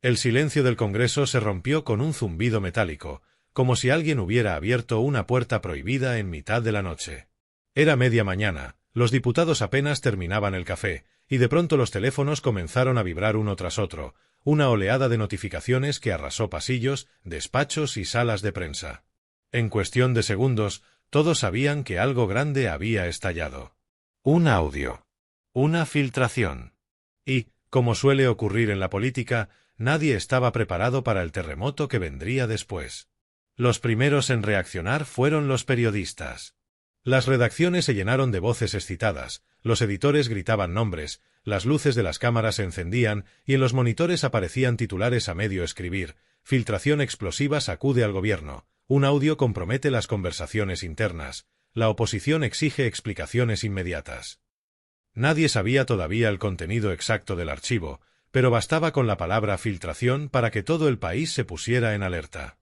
El silencio del Congreso se rompió con un zumbido metálico, como si alguien hubiera abierto una puerta prohibida en mitad de la noche. Era media mañana, los diputados apenas terminaban el café, y de pronto los teléfonos comenzaron a vibrar uno tras otro, una oleada de notificaciones que arrasó pasillos, despachos y salas de prensa. En cuestión de segundos, todos sabían que algo grande había estallado. Un audio. Una filtración. Y, como suele ocurrir en la política, nadie estaba preparado para el terremoto que vendría después. Los primeros en reaccionar fueron los periodistas. Las redacciones se llenaron de voces excitadas, los editores gritaban nombres, las luces de las cámaras se encendían y en los monitores aparecían titulares a medio escribir: filtración explosiva sacude al gobierno, un audio compromete las conversaciones internas, la oposición exige explicaciones inmediatas. Nadie sabía todavía el contenido exacto del archivo, pero bastaba con la palabra filtración para que todo el país se pusiera en alerta.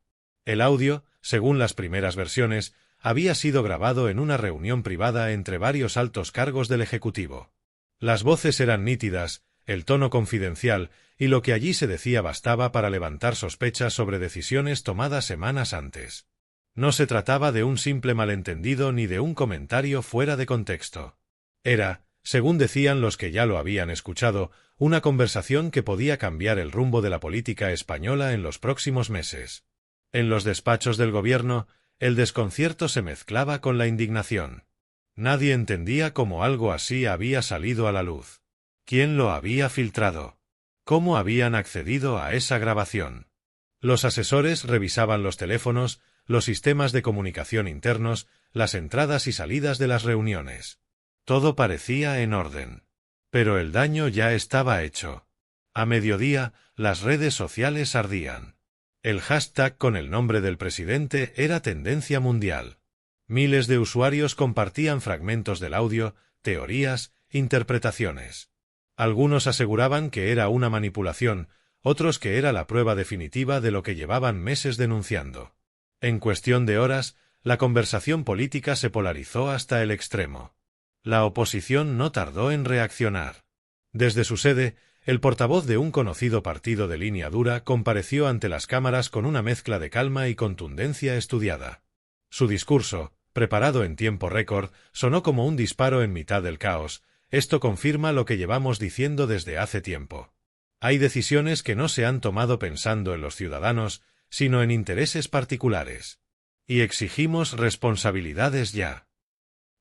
El audio, según las primeras versiones, había sido grabado en una reunión privada entre varios altos cargos del Ejecutivo. Las voces eran nítidas, el tono confidencial, y lo que allí se decía bastaba para levantar sospechas sobre decisiones tomadas semanas antes. No se trataba de un simple malentendido ni de un comentario fuera de contexto. Era, según decían los que ya lo habían escuchado, una conversación que podía cambiar el rumbo de la política española en los próximos meses. En los despachos del gobierno, el desconcierto se mezclaba con la indignación. Nadie entendía cómo algo así había salido a la luz. ¿Quién lo había filtrado? ¿Cómo habían accedido a esa grabación? Los asesores revisaban los teléfonos, los sistemas de comunicación internos, las entradas y salidas de las reuniones. Todo parecía en orden. Pero el daño ya estaba hecho. A mediodía, las redes sociales ardían. El hashtag con el nombre del presidente era tendencia mundial. Miles de usuarios compartían fragmentos del audio, teorías, interpretaciones. Algunos aseguraban que era una manipulación, otros que era la prueba definitiva de lo que llevaban meses denunciando. En cuestión de horas, la conversación política se polarizó hasta el extremo. La oposición no tardó en reaccionar. Desde su sede, el portavoz de un conocido partido de línea dura compareció ante las cámaras con una mezcla de calma y contundencia estudiada. Su discurso, preparado en tiempo récord, sonó como un disparo en mitad del caos. Esto confirma lo que llevamos diciendo desde hace tiempo. Hay decisiones que no se han tomado pensando en los ciudadanos, sino en intereses particulares. Y exigimos responsabilidades ya.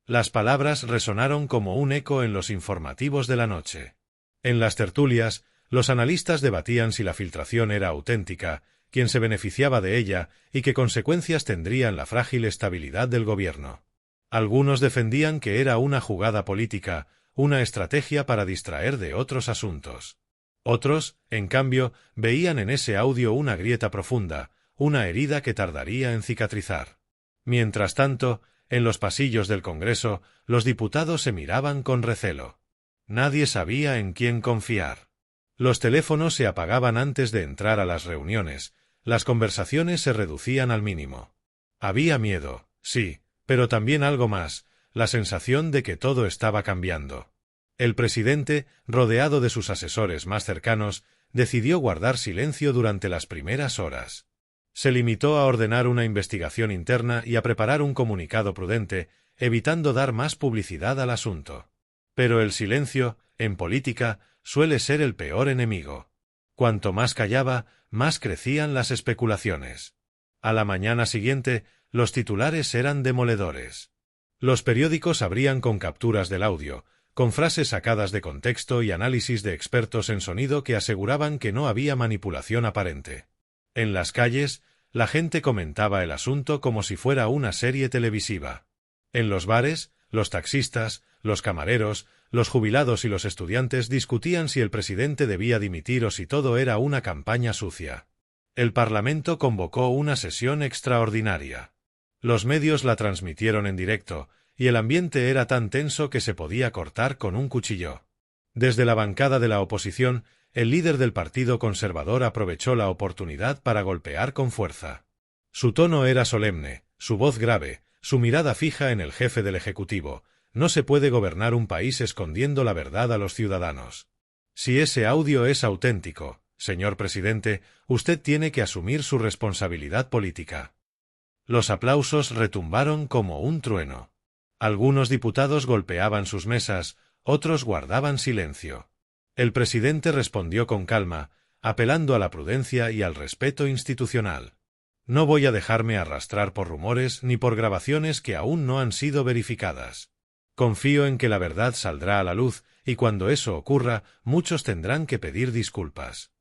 Las palabras resonaron como un eco en los informativos de la noche. En las tertulias, los analistas debatían si la filtración era auténtica, quién se beneficiaba de ella y qué consecuencias tendría en la frágil estabilidad del gobierno. Algunos defendían que era una jugada política, una estrategia para distraer de otros asuntos. Otros, en cambio, veían en ese audio una grieta profunda, una herida que tardaría en cicatrizar. Mientras tanto, en los pasillos del Congreso, los diputados se miraban con recelo. Nadie sabía en quién confiar. Los teléfonos se apagaban antes de entrar a las reuniones, las conversaciones se reducían al mínimo. Había miedo, sí, pero también algo más, la sensación de que todo estaba cambiando. El presidente, rodeado de sus asesores más cercanos, decidió guardar silencio durante las primeras horas. Se limitó a ordenar una investigación interna y a preparar un comunicado prudente, evitando dar más publicidad al asunto. Pero el silencio, en política, suele ser el peor enemigo. Cuanto más callaba, más crecían las especulaciones. A la mañana siguiente, los titulares eran demoledores. Los periódicos abrían con capturas del audio, con frases sacadas de contexto y análisis de expertos en sonido que aseguraban que no había manipulación aparente. En las calles, la gente comentaba el asunto como si fuera una serie televisiva. En los bares, los taxistas, los camareros, los jubilados y los estudiantes discutían si el presidente debía dimitir o si todo era una campaña sucia. El Parlamento convocó una sesión extraordinaria. Los medios la transmitieron en directo, y el ambiente era tan tenso que se podía cortar con un cuchillo. Desde la bancada de la oposición, el líder del Partido Conservador aprovechó la oportunidad para golpear con fuerza. Su tono era solemne, su voz grave, su mirada fija en el jefe del Ejecutivo. No se puede gobernar un país escondiendo la verdad a los ciudadanos. Si ese audio es auténtico, Señor presidente, usted tiene que asumir su responsabilidad política. Los aplausos retumbaron como un trueno. Algunos diputados golpeaban sus mesas, otros guardaban silencio. El presidente respondió con calma, apelando a la prudencia y al respeto institucional. No voy a dejarme arrastrar por rumores ni por grabaciones que aún no han sido verificadas. Confío en que la verdad saldrá a la luz, y cuando eso ocurra, muchos tendrán que pedir disculpas.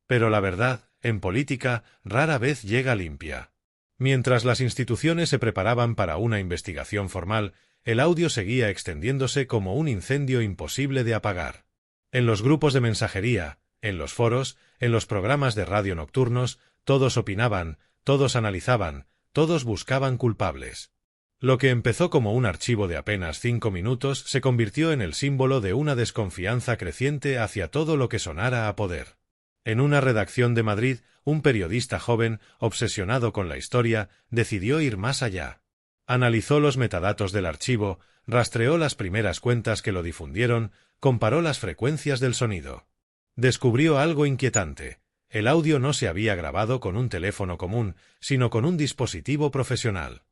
Pero la verdad, en política, rara vez llega limpia. Mientras las instituciones se preparaban para una investigación formal, el audio seguía extendiéndose como un incendio imposible de apagar. En los grupos de mensajería, en los foros, en los programas de radio nocturnos, todos opinaban, todos analizaban, todos buscaban culpables. Lo que empezó como un archivo de apenas 5 minutos se convirtió en el símbolo de una desconfianza creciente hacia todo lo que sonara a poder. En una redacción de Madrid, un periodista joven, obsesionado con la historia, decidió ir más allá. Analizó los metadatos del archivo, rastreó las primeras cuentas que lo difundieron, comparó las frecuencias del sonido. Descubrió algo inquietante. El audio no se había grabado con un teléfono común, sino con un dispositivo profesional.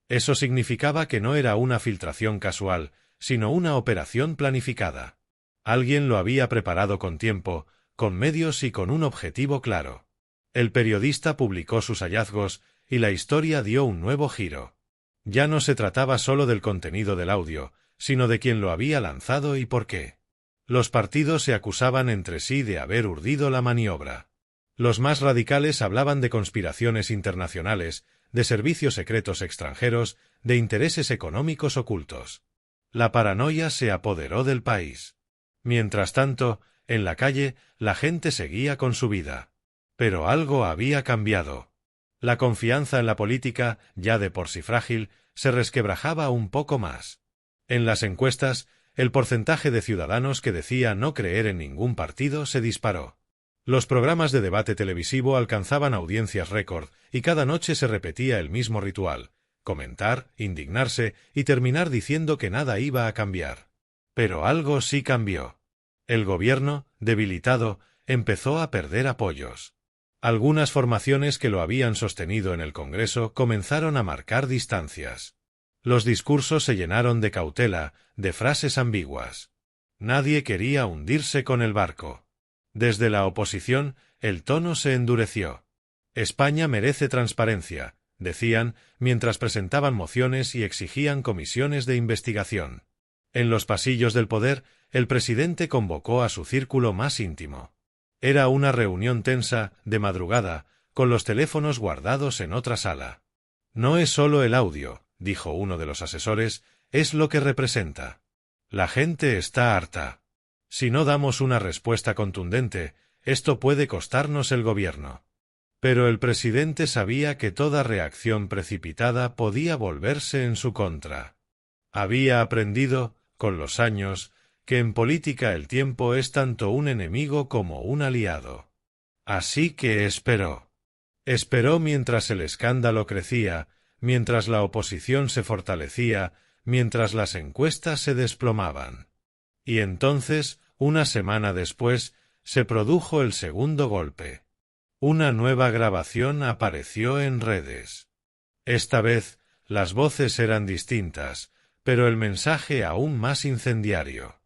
Eso significaba que no era una filtración casual, sino una operación planificada. Alguien lo había preparado con tiempo, con medios y con un objetivo claro. El periodista publicó sus hallazgos, y la historia dio un nuevo giro. Ya no se trataba solo del contenido del audio, sino de quién lo había lanzado y por qué. Los partidos se acusaban entre sí de haber urdido la maniobra. Los más radicales hablaban de conspiraciones internacionales, de servicios secretos extranjeros, de intereses económicos ocultos. La paranoia se apoderó del país. Mientras tanto, en la calle, la gente seguía con su vida. Pero algo había cambiado. La confianza en la política, ya de por sí frágil, se resquebrajaba un poco más. En las encuestas, el porcentaje de ciudadanos que decía no creer en ningún partido se disparó. Los programas de debate televisivo alcanzaban audiencias récord, y cada noche se repetía el mismo ritual: comentar, indignarse y terminar diciendo que nada iba a cambiar. Pero algo sí cambió. El gobierno, debilitado, empezó a perder apoyos. Algunas formaciones que lo habían sostenido en el Congreso comenzaron a marcar distancias. Los discursos se llenaron de cautela, de frases ambiguas. Nadie quería hundirse con el barco. Desde la oposición, el tono se endureció. España merece transparencia, decían, mientras presentaban mociones y exigían comisiones de investigación. En los pasillos del poder, el presidente convocó a su círculo más íntimo. Era una reunión tensa, de madrugada, con los teléfonos guardados en otra sala. No es solo el audio, dijo uno de los asesores, es lo que representa. La gente está harta. Si no damos una respuesta contundente, esto puede costarnos el gobierno. Pero el presidente sabía que toda reacción precipitada podía volverse en su contra. Había aprendido, con los años, que en política el tiempo es tanto un enemigo como un aliado. Así que esperó. Esperó mientras el escándalo crecía, mientras la oposición se fortalecía, mientras las encuestas se desplomaban. Y entonces, una semana después, se produjo el segundo golpe. Una nueva grabación apareció en redes. Esta vez, las voces eran distintas, pero el mensaje aún más incendiario.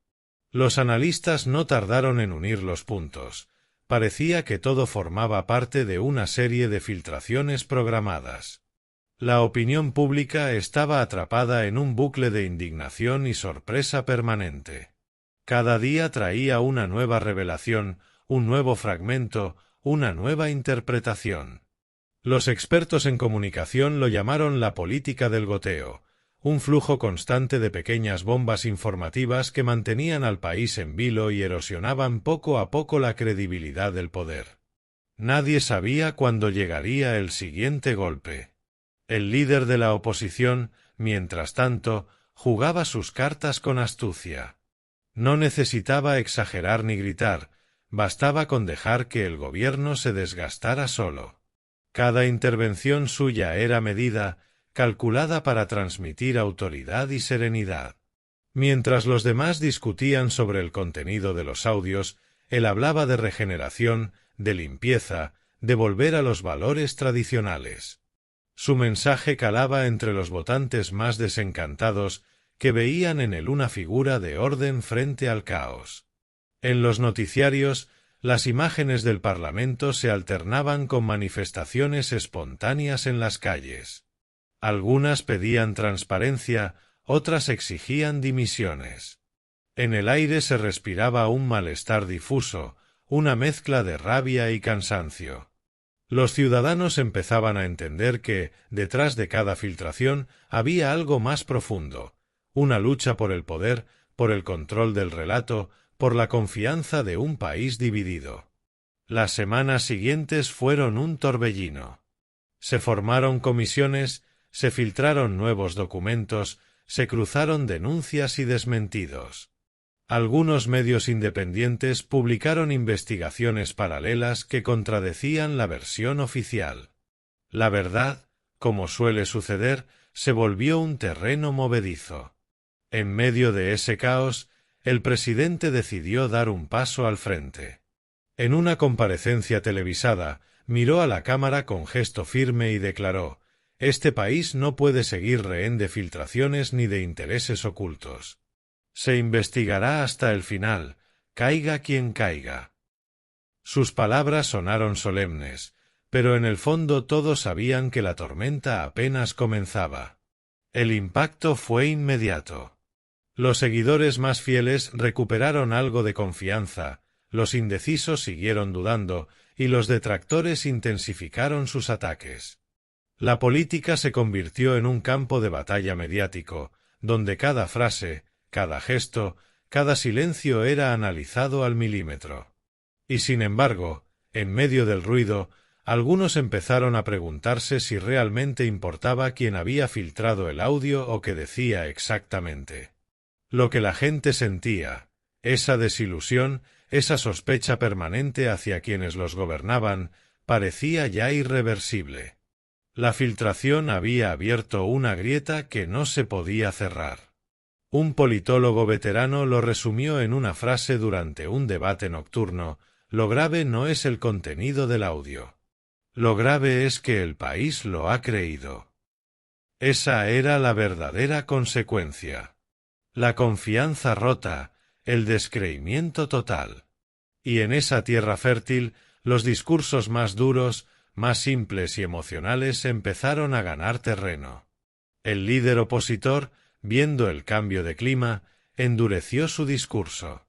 Los analistas no tardaron en unir los puntos. Parecía que todo formaba parte de una serie de filtraciones programadas. La opinión pública estaba atrapada en un bucle de indignación y sorpresa permanente. Cada día traía una nueva revelación, un nuevo fragmento, una nueva interpretación. Los expertos en comunicación lo llamaron la política del goteo, un flujo constante de pequeñas bombas informativas que mantenían al país en vilo y erosionaban poco a poco la credibilidad del poder. Nadie sabía cuándo llegaría el siguiente golpe. El líder de la oposición, mientras tanto, jugaba sus cartas con astucia. No necesitaba exagerar ni gritar, bastaba con dejar que el gobierno se desgastara solo. Cada intervención suya era medida, calculada para transmitir autoridad y serenidad. Mientras los demás discutían sobre el contenido de los audios, él hablaba de regeneración, de limpieza, de volver a los valores tradicionales. Su mensaje calaba entre los votantes más desencantados que veían en él una figura de orden frente al caos. En los noticiarios, las imágenes del Parlamento se alternaban con manifestaciones espontáneas en las calles. Algunas pedían transparencia, otras exigían dimisiones. En el aire se respiraba un malestar difuso, una mezcla de rabia y cansancio. Los ciudadanos empezaban a entender que, detrás de cada filtración, había algo más profundo, una lucha por el poder, por el control del relato, por la confianza de un país dividido. Las semanas siguientes fueron un torbellino. Se formaron comisiones, se filtraron nuevos documentos, se cruzaron denuncias y desmentidos. Algunos medios independientes publicaron investigaciones paralelas que contradecían la versión oficial. La verdad, como suele suceder, se volvió un terreno movedizo. En medio de ese caos, el presidente decidió dar un paso al frente. En una comparecencia televisada, miró a la cámara con gesto firme y declaró: «Este país no puede seguir rehén de filtraciones ni de intereses ocultos. Se investigará hasta el final, caiga quien caiga». Sus palabras sonaron solemnes, pero en el fondo todos sabían que la tormenta apenas comenzaba. El impacto fue inmediato. Los seguidores más fieles recuperaron algo de confianza, los indecisos siguieron dudando y los detractores intensificaron sus ataques. La política se convirtió en un campo de batalla mediático, donde cada frase, cada gesto, cada silencio era analizado al milímetro. Y sin embargo, en medio del ruido, algunos empezaron a preguntarse si realmente importaba quién había filtrado el audio o qué decía exactamente. Lo que la gente sentía, esa desilusión, esa sospecha permanente hacia quienes los gobernaban, parecía ya irreversible. La filtración había abierto una grieta que no se podía cerrar. Un politólogo veterano lo resumió en una frase durante un debate nocturno: «Lo grave no es el contenido del audio. Lo grave es que el país lo ha creído». Esa era la verdadera consecuencia. La confianza rota, el descreimiento total. Y en esa tierra fértil, los discursos más duros, más simples y emocionales empezaron a ganar terreno. El líder opositor, viendo el cambio de clima, endureció su discurso.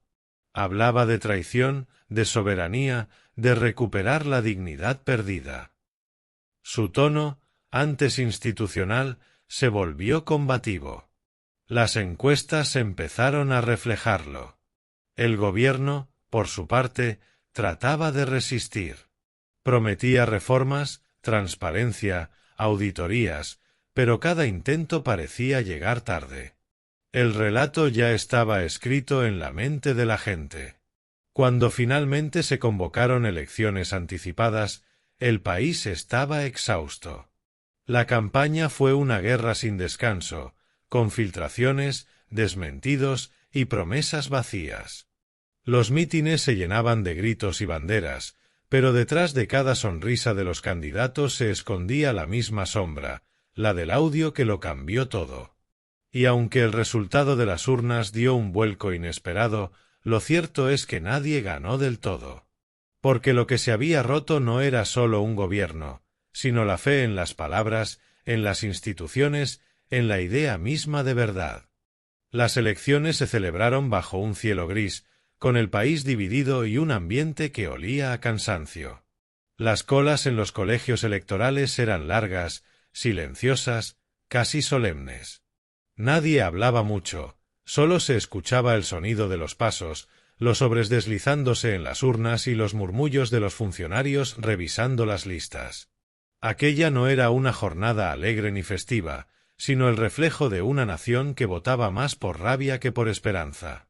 Hablaba de traición, de soberanía, de recuperar la dignidad perdida. Su tono, antes institucional, se volvió combativo. Las encuestas empezaron a reflejarlo. El gobierno, por su parte, trataba de resistir. Prometía reformas, transparencia, auditorías, pero cada intento parecía llegar tarde. El relato ya estaba escrito en la mente de la gente. Cuando finalmente se convocaron elecciones anticipadas, el país estaba exhausto. La campaña fue una guerra sin descanso, con filtraciones, desmentidos y promesas vacías. Los mítines se llenaban de gritos y banderas, pero detrás de cada sonrisa de los candidatos se escondía la misma sombra, la del audio que lo cambió todo. Y aunque el resultado de las urnas dio un vuelco inesperado, lo cierto es que nadie ganó del todo. Porque lo que se había roto no era solo un gobierno, sino la fe en las palabras, en las instituciones, en la idea misma de verdad. Las elecciones se celebraron bajo un cielo gris, con el país dividido y un ambiente que olía a cansancio. Las colas en los colegios electorales eran largas, silenciosas, casi solemnes. Nadie hablaba mucho, solo se escuchaba el sonido de los pasos, los sobres deslizándose en las urnas y los murmullos de los funcionarios revisando las listas. Aquella no era una jornada alegre ni festiva, sino el reflejo de una nación que votaba más por rabia que por esperanza.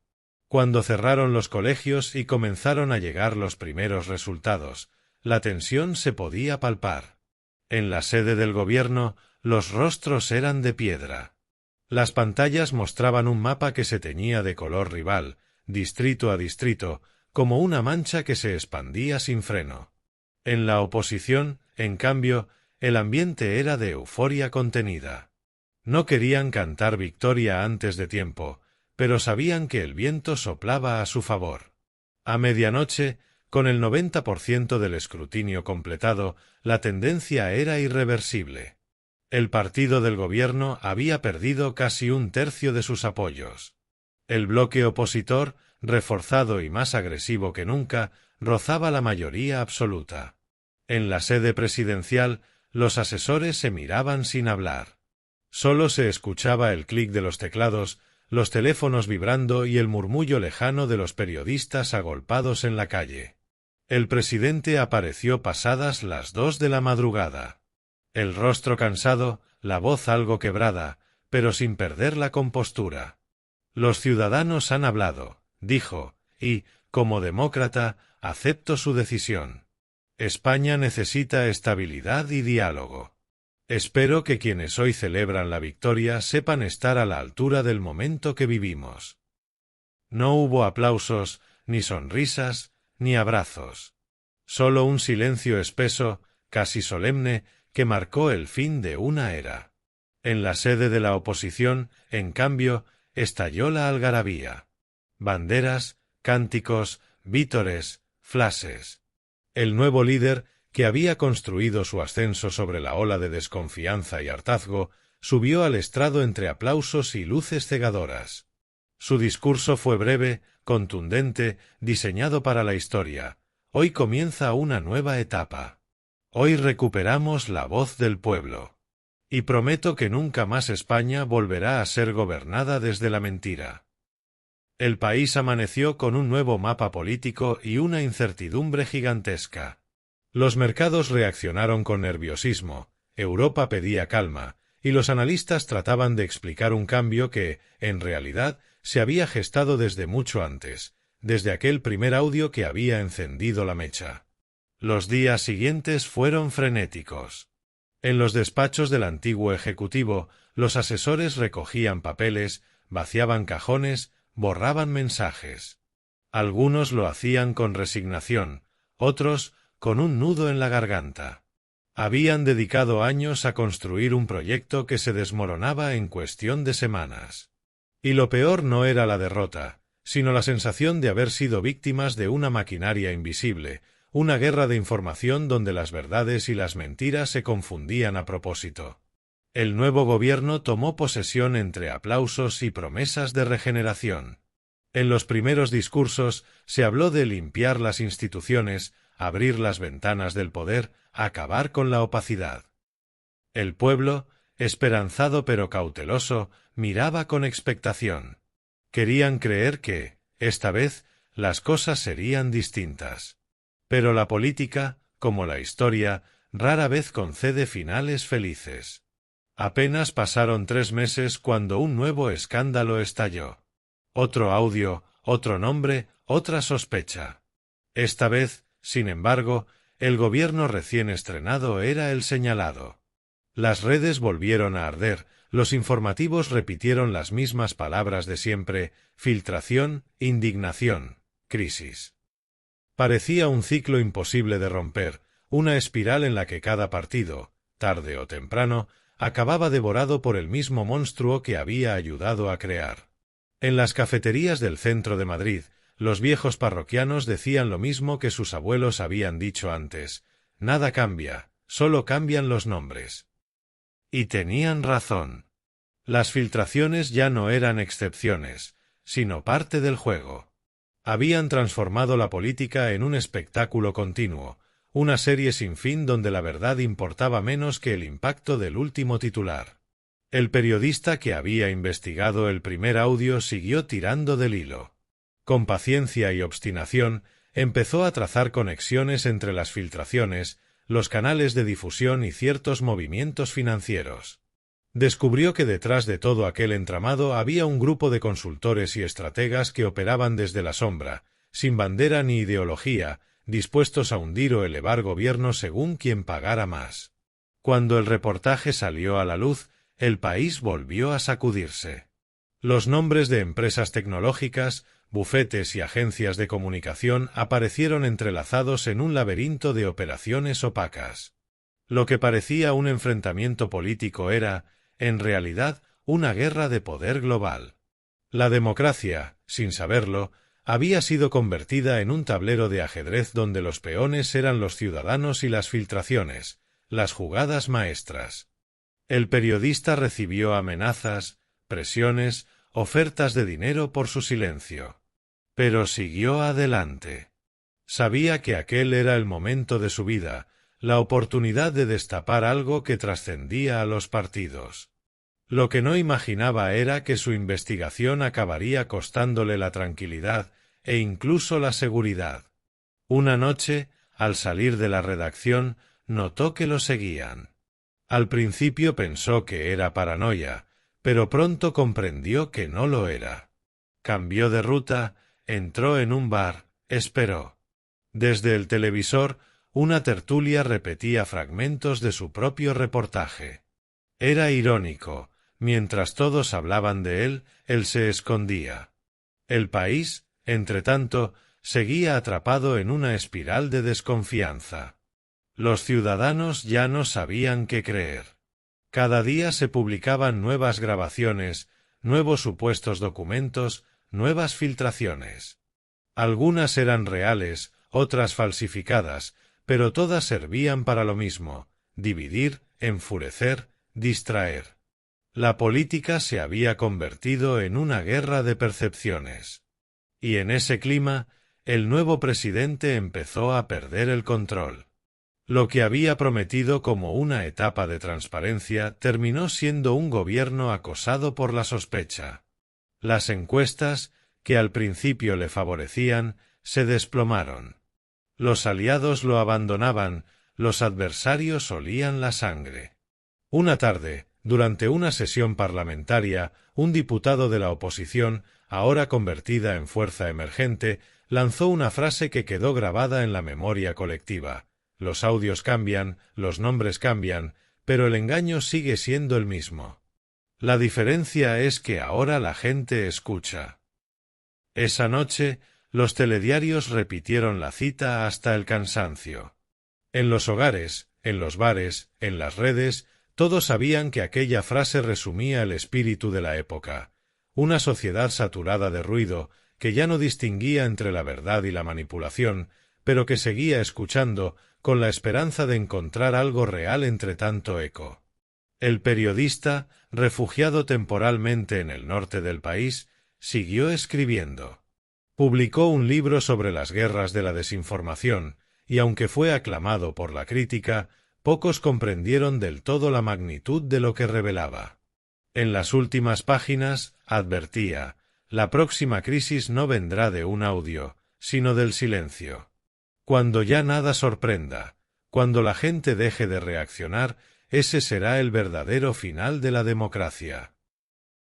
Cuando cerraron los colegios y comenzaron a llegar los primeros resultados, la tensión se podía palpar. En la sede del gobierno, los rostros eran de piedra. Las pantallas mostraban un mapa que se teñía de color rival, distrito a distrito, como una mancha que se expandía sin freno. En la oposición, en cambio, el ambiente era de euforia contenida. No querían cantar victoria antes de tiempo, pero sabían que el viento soplaba a su favor. A medianoche, con el 90% del escrutinio completado, la tendencia era irreversible. El partido del gobierno había perdido casi un tercio de sus apoyos. El bloque opositor, reforzado y más agresivo que nunca, rozaba la mayoría absoluta. En la sede presidencial, los asesores se miraban sin hablar. Solo se escuchaba el clic de los teclados, los teléfonos vibrando y el murmullo lejano de los periodistas agolpados en la calle. El presidente apareció pasadas las 2 de la madrugada. El rostro cansado, la voz algo quebrada, pero sin perder la compostura. Los ciudadanos han hablado, dijo, y, como demócrata, acepto su decisión. España necesita estabilidad y diálogo. Espero que quienes hoy celebran la victoria sepan estar a la altura del momento que vivimos. No hubo aplausos, ni sonrisas, ni abrazos. Solo un silencio espeso, casi solemne, que marcó el fin de una era. En la sede de la oposición, en cambio, estalló la algarabía. Banderas, cánticos, vítores, flashes. El nuevo líder, que había construido su ascenso sobre la ola de desconfianza y hartazgo, subió al estrado entre aplausos y luces cegadoras. Su discurso fue breve, contundente, diseñado para la historia. Hoy comienza una nueva etapa. Hoy recuperamos la voz del pueblo. Y prometo que nunca más España volverá a ser gobernada desde la mentira. El país amaneció con un nuevo mapa político y una incertidumbre gigantesca. Los mercados reaccionaron con nerviosismo, Europa pedía calma, y los analistas trataban de explicar un cambio que, en realidad, se había gestado desde mucho antes, desde aquel primer audio que había encendido la mecha. Los días siguientes fueron frenéticos. En los despachos del antiguo ejecutivo, los asesores recogían papeles, vaciaban cajones, borraban mensajes. Algunos lo hacían con resignación, otros con un nudo en la garganta. Habían dedicado años a construir un proyecto que se desmoronaba en cuestión de semanas. Y lo peor no era la derrota, sino la sensación de haber sido víctimas de una maquinaria invisible, una guerra de información donde las verdades y las mentiras se confundían a propósito. El nuevo gobierno tomó posesión entre aplausos y promesas de regeneración. En los primeros discursos se habló de limpiar las instituciones, abrir las ventanas del poder, acabar con la opacidad. El pueblo, esperanzado pero cauteloso, miraba con expectación. Querían creer que, esta vez, las cosas serían distintas. Pero la política, como la historia, rara vez concede finales felices. Apenas pasaron 3 meses cuando un nuevo escándalo estalló. Otro audio, otro nombre, otra sospecha. Esta vez, sin embargo, el gobierno recién estrenado era el señalado. Las redes volvieron a arder, los informativos repitieron las mismas palabras de siempre: filtración, indignación, crisis. Parecía un ciclo imposible de romper, una espiral en la que cada partido, tarde o temprano, acababa devorado por el mismo monstruo que había ayudado a crear. En las cafeterías del centro de Madrid, los viejos parroquianos decían lo mismo que sus abuelos habían dicho antes: nada cambia, solo cambian los nombres. Y tenían razón. Las filtraciones ya no eran excepciones, sino parte del juego. Habían transformado la política en un espectáculo continuo, una serie sin fin donde la verdad importaba menos que el impacto del último titular. El periodista que había investigado el primer audio siguió tirando del hilo. Con paciencia y obstinación, empezó a trazar conexiones entre las filtraciones, los canales de difusión y ciertos movimientos financieros. Descubrió que detrás de todo aquel entramado había un grupo de consultores y estrategas que operaban desde la sombra, sin bandera ni ideología, dispuestos a hundir o elevar gobierno según quien pagara más. Cuando el reportaje salió a la luz, el país volvió a sacudirse. Los nombres de empresas tecnológicas, bufetes y agencias de comunicación aparecieron entrelazados en un laberinto de operaciones opacas. Lo que parecía un enfrentamiento político era, en realidad, una guerra de poder global. La democracia, sin saberlo, había sido convertida en un tablero de ajedrez donde los peones eran los ciudadanos y las filtraciones, las jugadas maestras. El periodista recibió amenazas, presiones, ofertas de dinero por su silencio. Pero siguió adelante. Sabía que aquel era el momento de su vida, la oportunidad de destapar algo que trascendía a los partidos. Lo que no imaginaba era que su investigación acabaría costándole la tranquilidad e incluso la seguridad. Una noche, al salir de la redacción, notó que lo seguían. Al principio pensó que era paranoia, pero pronto comprendió que no lo era. Cambió de ruta, entró en un bar, esperó. Desde el televisor, una tertulia repetía fragmentos de su propio reportaje. Era irónico. Mientras todos hablaban de él, él se escondía. El país, entretanto, seguía atrapado en una espiral de desconfianza. Los ciudadanos ya no sabían qué creer. Cada día se publicaban nuevas grabaciones, nuevos supuestos documentos, nuevas filtraciones. Algunas eran reales, otras falsificadas, pero todas servían para lo mismo: dividir, enfurecer, distraer. La política se había convertido en una guerra de percepciones. Y en ese clima, el nuevo presidente empezó a perder el control. Lo que había prometido como una etapa de transparencia terminó siendo un gobierno acosado por la sospecha. Las encuestas, que al principio le favorecían, se desplomaron. Los aliados lo abandonaban, los adversarios olían la sangre. Una tarde, durante una sesión parlamentaria, un diputado de la oposición, ahora convertida en fuerza emergente, lanzó una frase que quedó grabada en la memoria colectiva: los audios cambian, los nombres cambian, pero el engaño sigue siendo el mismo. La diferencia es que ahora la gente escucha. Esa noche, los telediarios repitieron la cita hasta el cansancio. En los hogares, en los bares, en las redes, todos sabían que aquella frase resumía el espíritu de la época: una sociedad saturada de ruido, que ya no distinguía entre la verdad y la manipulación, pero que seguía escuchando, con la esperanza de encontrar algo real entre tanto eco. El periodista, refugiado temporalmente en el norte del país, siguió escribiendo. Publicó un libro sobre las guerras de la desinformación, y aunque fue aclamado por la crítica, pocos comprendieron del todo la magnitud de lo que revelaba. En las últimas páginas, advertía: la próxima crisis no vendrá de un audio, sino del silencio. Cuando ya nada sorprenda, cuando la gente deje de reaccionar, ese será el verdadero final de la democracia.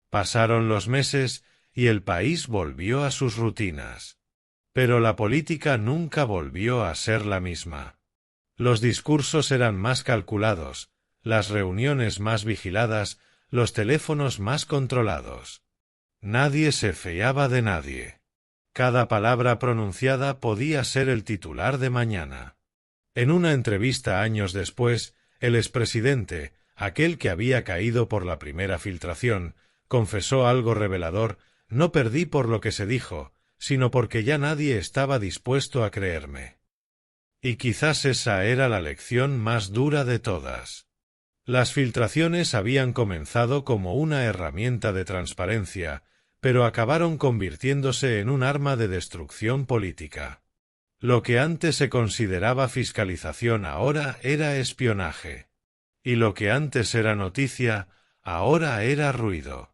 Pasaron los meses, y el país volvió a sus rutinas. Pero la política nunca volvió a ser la misma. Los discursos eran más calculados, las reuniones más vigiladas, los teléfonos más controlados. Nadie se fiaba de nadie. Cada palabra pronunciada podía ser el titular de mañana. En una entrevista años después, el expresidente, aquel que había caído por la primera filtración, confesó algo revelador: no perdí por lo que se dijo, sino porque ya nadie estaba dispuesto a creerme. Y quizás esa era la lección más dura de todas. Las filtraciones habían comenzado como una herramienta de transparencia, pero acabaron convirtiéndose en un arma de destrucción política. Lo que antes se consideraba fiscalización ahora era espionaje. Y lo que antes era noticia, ahora era ruido.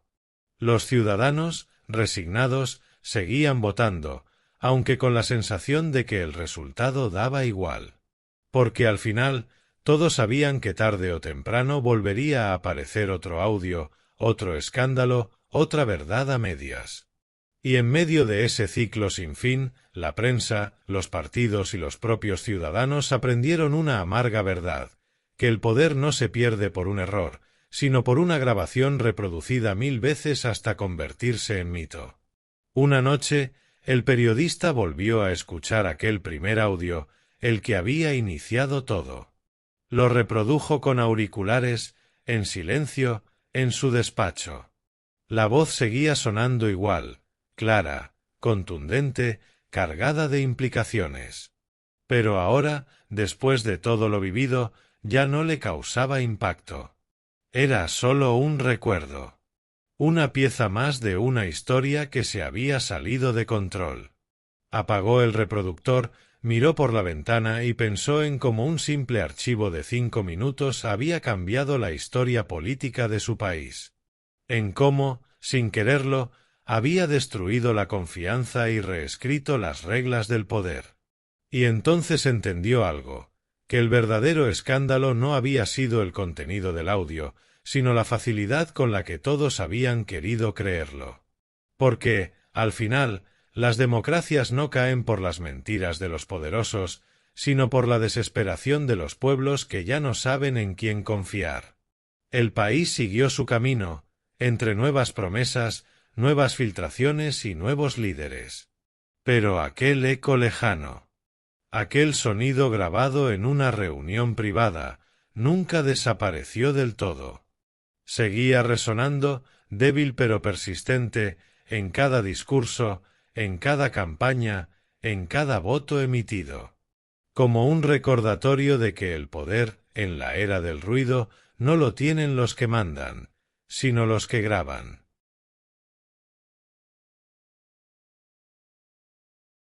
Los ciudadanos, resignados, seguían votando, aunque con la sensación de que el resultado daba igual. Porque al final, todos sabían que tarde o temprano volvería a aparecer otro audio, otro escándalo, otra verdad a medias. Y en medio de ese ciclo sin fin, la prensa, los partidos y los propios ciudadanos aprendieron una amarga verdad: que el poder no se pierde por un error, sino por una grabación reproducida 1000 veces hasta convertirse en mito. Una noche, el periodista volvió a escuchar aquel primer audio, el que había iniciado todo. Lo reprodujo con auriculares, en silencio, en su despacho. La voz seguía sonando igual, clara, contundente, cargada de implicaciones. Pero ahora, después de todo lo vivido, ya no le causaba impacto. Era solo un recuerdo. Una pieza más de una historia que se había salido de control. Apagó el reproductor, miró por la ventana y pensó en cómo un simple archivo de 5 minutos había cambiado la historia política de su país. En cómo, sin quererlo, había destruido la confianza y reescrito las reglas del poder. Y entonces entendió algo, que el verdadero escándalo no había sido el contenido del audio, sino la facilidad con la que todos habían querido creerlo. Porque, al final, las democracias no caen por las mentiras de los poderosos, sino por la desesperación de los pueblos que ya no saben en quién confiar. El país siguió su camino, entre nuevas promesas, nuevas filtraciones y nuevos líderes. Pero aquel eco lejano, aquel sonido grabado en una reunión privada, nunca desapareció del todo. Seguía resonando, débil pero persistente, en cada discurso, en cada campaña, en cada voto emitido. Como un recordatorio de que el poder, en la era del ruido, no lo tienen los que mandan, sino los que graban.